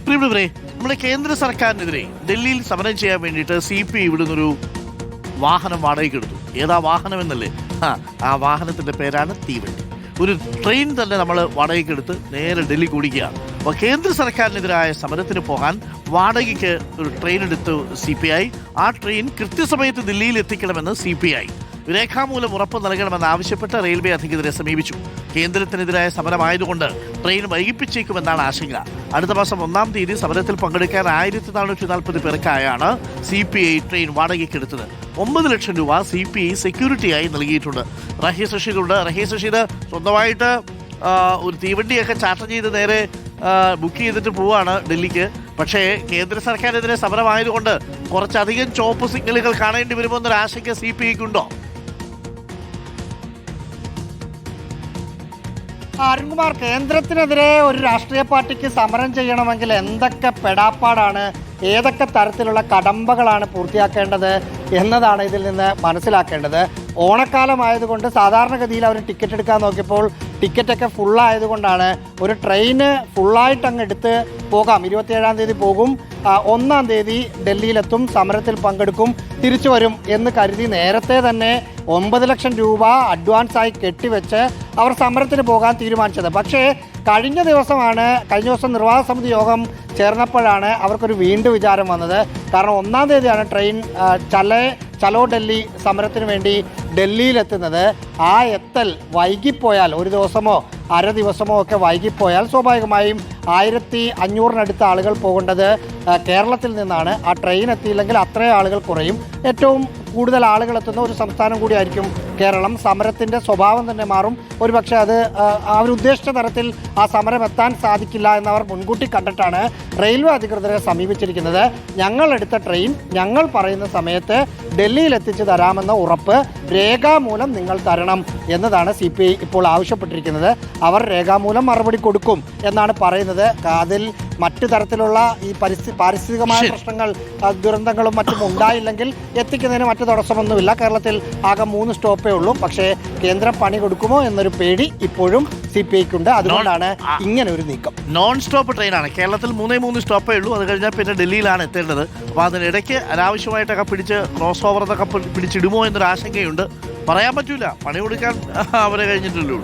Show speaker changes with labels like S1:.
S1: പ്രിയപ്പെട്ടവരെ, നമ്മുടെ കേന്ദ്ര സർക്കാരിനെതിരെ ഡൽഹിയിൽ സമരം ചെയ്യാൻ വേണ്ടിയിട്ട് CPI ഇവിടുന്നൊരു വാഹനം വാടകയ്ക്ക് എടുത്തു. ഏതാ വാഹനം എന്നല്ലേ? ആ വാഹനത്തിൻ്റെ പേരാണ് തീവണ്ടി. ഒരു ട്രെയിൻ തന്നെ നമ്മൾ വാടകയ്ക്ക് എടുത്ത് നേരെ ഡൽഹി കൂടിക്കുകയാണ്. അപ്പോൾ കേന്ദ്ര സർക്കാരിനെതിരായ സമരത്തിന് പോകാൻ വാടകയ്ക്ക് ഒരു ട്രെയിൻ എടുത്തു CPI. ആ ട്രെയിൻ കൃത്യസമയത്ത് ദില്ലിയിൽ എത്തിക്കണമെന്ന് CPI രേഖാമൂലം ഉറപ്പ് നൽകണമെന്നാവശ്യപ്പെട്ട് റെയിൽവേ അധികൃതരെ സമീപിച്ചു. കേന്ദ്രത്തിനെതിരായ സമരമായതുകൊണ്ട് ട്രെയിൻ വൈകിപ്പിച്ചേക്കുമെന്നാണ് ആശങ്ക. അടുത്ത മാസം 1-ാം തീയതി സമരത്തിൽ പങ്കെടുക്കാൻ 1440 പേർക്കായാണ് CPI ട്രെയിൻ വാടകയ്ക്കെടുത്തത്. 9 ലക്ഷം രൂപ CPI സെക്യൂരിറ്റിയായി നൽകിയിട്ടുണ്ട്. റഹീസ് റഷീദുണ്ട്. റഹീസ് റഷീദ് സ്വന്തമായിട്ട് ഒരു തീവണ്ടിയൊക്കെ ചാർട്ടർ ചെയ്ത് നേരെ ബുക്ക് ചെയ്തിട്ട് പോവാണ് ഡൽഹിക്ക്. പക്ഷേ കേന്ദ്ര സർക്കാരിനെതിരെ സമരമായതുകൊണ്ട് കുറച്ചധികം ചോപ്പ് സിഗ്നലുകൾ കാണേണ്ടി വരുമോ എന്നൊരു ആശങ്ക CPIക്കുണ്ടോ?
S2: അരുൺകുമാർ, കേന്ദ്രത്തിനെതിരെ ഒരു രാഷ്ട്രീയ പാർട്ടിക്ക് സമരം ചെയ്യണമെങ്കിൽ എന്തൊക്കെ പെടാപ്പാടാണ്, ഏതൊക്കെ തരത്തിലുള്ള കടമ്പകളാണ് പൂർത്തിയാക്കേണ്ടത് എന്നതാണ് ഇതിൽ നിന്ന് മനസ്സിലാക്കേണ്ടത്. ഓണക്കാലമായതുകൊണ്ട് സാധാരണഗതിയിൽ അവർ ടിക്കറ്റ് എടുക്കാൻ നോക്കിയപ്പോൾ ടിക്കറ്റൊക്കെ ഫുള്ളായതുകൊണ്ടാണ് ഒരു ട്രെയിന് ഫുള്ളായിട്ട് അങ്ങ് എടുത്ത് പോകാം. 27-ാം തീയതി പോകും, 1-ാം തീയതി ഡൽഹിയിലെത്തും, സമരത്തിൽ പങ്കെടുക്കും, തിരിച്ചു വരും എന്ന് കരുതി നേരത്തെ തന്നെ 9 ലക്ഷം രൂപ അഡ്വാൻസായി കെട്ടിവെച്ച് അവർ സമരത്തിന് പോകാൻ തീരുമാനിച്ചത്. പക്ഷേ കഴിഞ്ഞ ദിവസം നിർവാഹക സമിതി യോഗം ചേർന്നപ്പോഴാണ് അവർക്കൊരു വീണ്ടും വിചാരം വന്നത്. കാരണം 1-ാം തീയതിയാണ് ട്രെയിൻ ചലോ ഡൽഹി സമരത്തിന് വേണ്ടി ഡൽഹിയിലെത്തുന്നത്. ആ എത്തൽ വൈകിപ്പോയാൽ, ഒരു ദിവസമോ അര ദിവസമോ ഒക്കെ വൈകിപ്പോയാൽ സ്വാഭാവികമായും 1500-നടുത്ത ആളുകൾ പോകേണ്ടത് കേരളത്തിൽ നിന്നാണ്. ആ ട്രെയിൻ എത്തിയില്ലെങ്കിൽ അത്രയും ആളുകൾ കുറയും. ഏറ്റവും കൂടുതൽ ആളുകൾ എത്തുന്ന ഒരു സംസ്ഥാനം കൂടിയായിരിക്കും കേരളം. സമരത്തിൻ്റെ സ്വഭാവം തന്നെ മാറും. ഒരുപക്ഷെ അത് അവരുദ്ദേശിച്ച തരത്തിൽ ആ സമരം എത്താൻ സാധിക്കില്ല എന്നവർ മുൻകൂട്ടി കണ്ടിട്ടാണ് റെയിൽവേ അധികൃതരെ സമീപിച്ചിരിക്കുന്നത്. ഞങ്ങളെടുത്ത ട്രെയിൻ ഞങ്ങൾ പറയുന്ന സമയത്ത് ഡൽഹിയിൽ എത്തിച്ചു തരാമെന്ന ഉറപ്പ് രേഖാമൂലം നിങ്ങൾ തരണം എന്നതാണ് CPI ഇപ്പോൾ ആവശ്യപ്പെട്ടിരിക്കുന്നത്. അവർ രേഖാമൂലം മറുപടി കൊടുക്കും എന്നാണ് പറയുന്നത്. അതിൽ മറ്റു തരത്തിലുള്ള ഈ പാരിസ്ഥിതികമായ പ്രശ്നങ്ങൾ, ദുരന്തങ്ങളും മറ്റും ഉണ്ടായില്ലെങ്കിൽ എത്തിക്കുന്നതിന് മറ്റു തടസ്സമൊന്നുമില്ല. കേരളത്തിൽ ആകെ 3 സ്റ്റോപ്പേ ഉള്ളൂ. പക്ഷേ കേന്ദ്രം പണി കൊടുക്കുമോ എന്നൊരു പേടി ഇപ്പോഴും CPIക്കുണ്ട്. അതുകൊണ്ടാണ് ഇങ്ങനെ ഒരു നീക്കം.
S1: നോൺ സ്റ്റോപ്പ് ട്രെയിനാണ്. കേരളത്തിൽ 3 സ്റ്റോപ്പേ ഉള്ളൂ. അത് കഴിഞ്ഞാൽ പിന്നെ ഡൽഹിയിലാണ് എത്തേണ്ടത്. അപ്പോൾ അതിനിടയ്ക്ക് അനാവശ്യമായിട്ടൊക്കെ ക്രോസ് ഓവർ എന്നൊക്കെ പിടിച്ചിടുമോ എന്നൊരു ആശങ്കയുണ്ട്. പറയാൻ പറ്റൂല, പണി കൊടുക്കാൻ അവരെ കഴിഞ്ഞിട്ടുള്ളൂ.